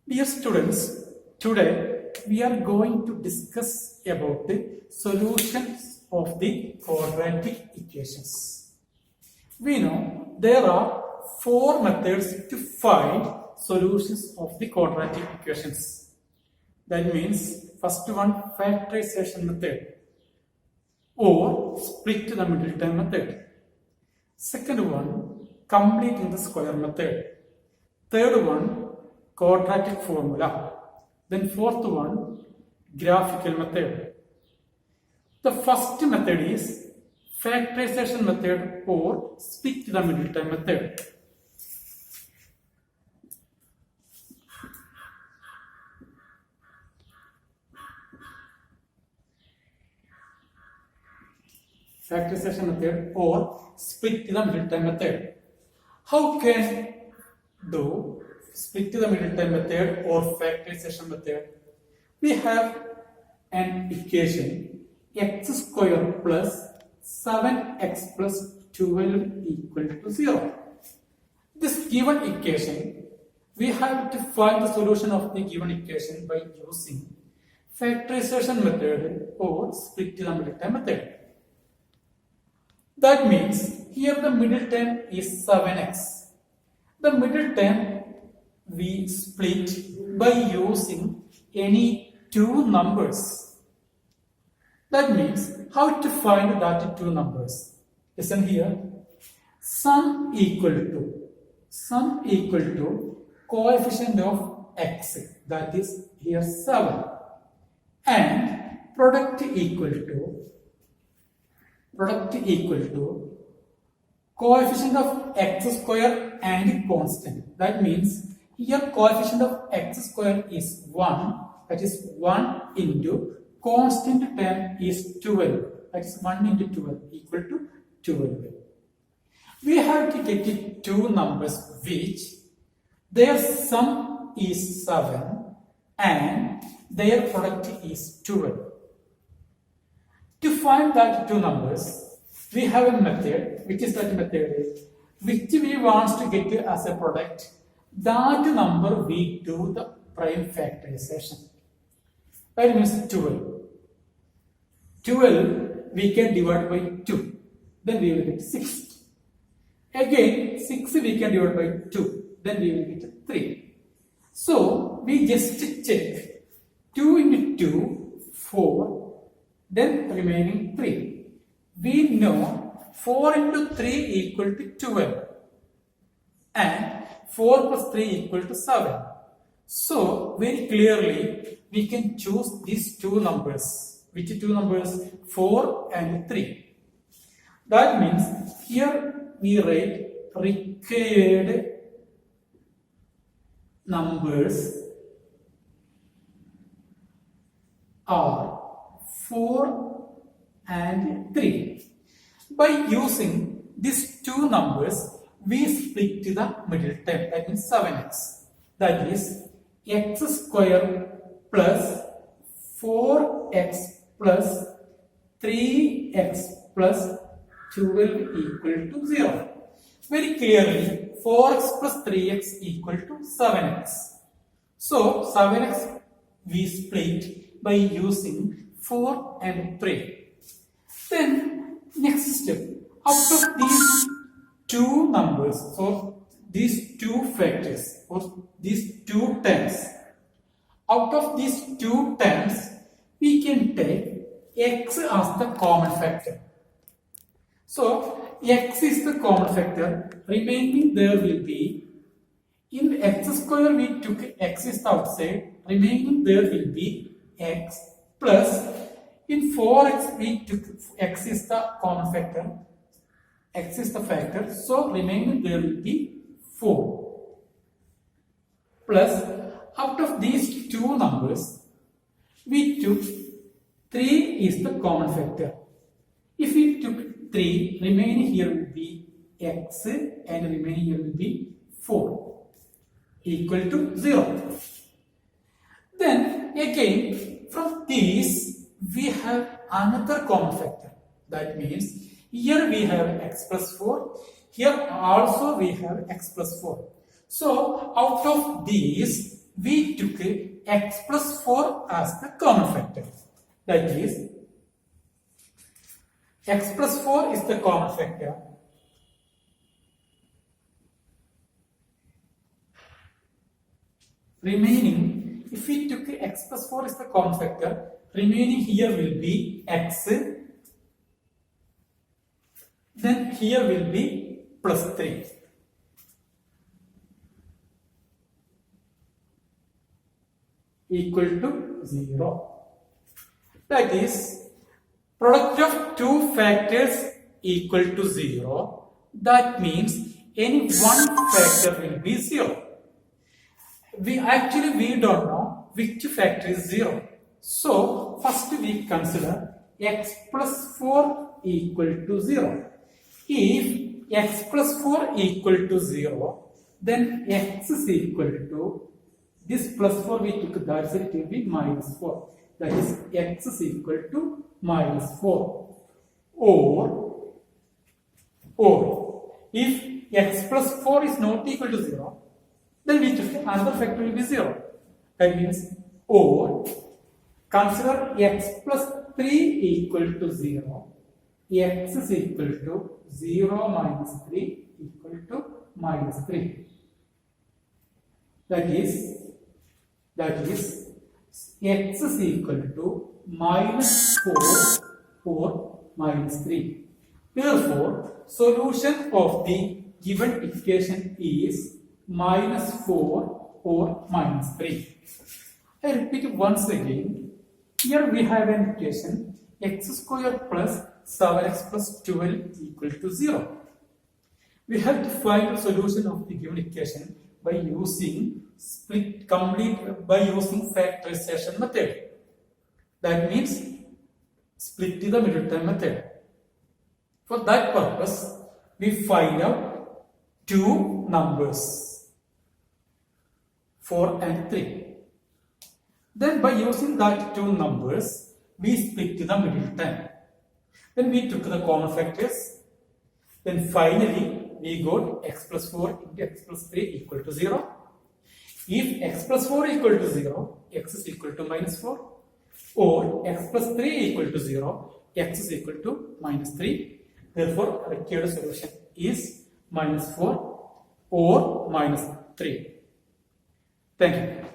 Dear students, today we are going to discuss about the solutions of the quadratic equations. We know there are four methods to find solutions of the quadratic equations. That means first one, factorization method or split the middle term method. Second one, completing the square method. Third one, quadratic formula. Then fourth one, graphical method. The first method is factorization method or split the middle term method. Factorization method or split the middle term method. How can do split the middle term method or factorization method? We have an equation x square plus 7x plus 12 equal to 0. This given equation, we have to find the solution of the given equation by using factorization method or split the middle term method. That means here the middle term is 7x. The middle term we split by using any two numbers. That means how to find that two numbers. Listen here. Sum equal to coefficient of x, that is here 7, and product equal to coefficient of x square and constant. That means here coefficient of x square is 1, that is 1 into constant term is 12, that is 1 into 12 equal to 12. We have to get two numbers which their sum is 7 and their product is 12. To find that two numbers, we have a method, which is that method is, which we want to get as a product, that number we do the prime factorization. That means 12. 12 we can divide by 2, then we will get 6. Again 6 we can divide by 2, then we will get 3. So we just check 2 into 2, 4, then remaining 3. We know 4 into 3 equal to 12 and 4 plus 3 equal to 7. So very clearly we can choose these two numbers. Which two numbers? 4 and 3. That means here we write required numbers are 4 and 3. By using these two numbers, we split the middle term, that means 7x. That is x square plus 4x plus 3x plus 12 equal to 0. Very clearly, 4x plus 3x equal to 7x. So 7x we split by using 4 and 3. Then next step, out of these two numbers, so these two factors or these two terms, out of these two terms we can take x as the common factor. So x is the common factor, remaining there will be, in x square we took x is the outside, remaining there will be x plus, in 4x we took x is the common factor, x is the factor, so remaining there will be 4 plus, out of these two numbers we took 3 is the common factor. If we took 3, remaining here will be x and remaining here will be 4 equal to 0. Then again from these we have another common factor. That means here we have x plus 4, here also we have x plus 4. So out of these we took x plus 4 as the common factor. That is, x plus 4 is the common factor. Remaining, if we took x plus 4 is the common factor, remaining here will be x, then here will be plus 3. Equal to 0. That is, product of two factors equal to 0. That means any one factor will be 0. We don't know which factor is 0. So, first we consider x plus 4 equal to 0. If x plus 4 equal to 0, then x is equal to this plus 4 we took, that's it will be minus 4. That is, x is equal to minus 4. Or if x plus 4 is not equal to 0, then we took another factor will be 0. That means, or consider x plus 3 equal to 0. X is equal to 0 minus 3 equal to minus 3. That is x is equal to minus 4 minus 3. Therefore, solution of the given equation is minus 4 or minus 3. I repeat it once again. Here we have an equation x square plus 7x plus 12 equal to 0. We have to find the solution of the given equation by using factorization method. That means split the middle term method. For that purpose, we find out two numbers, 4 and 3. Then by using that two numbers, we split the middle term. Then we took the common factors. Then finally, we got x plus 4 into x plus 3 equal to 0. If x plus 4 equal to 0, x is equal to minus 4. Or x plus 3 equal to 0, x is equal to minus 3. Therefore, required solution is minus 4 or minus 3. Thank you.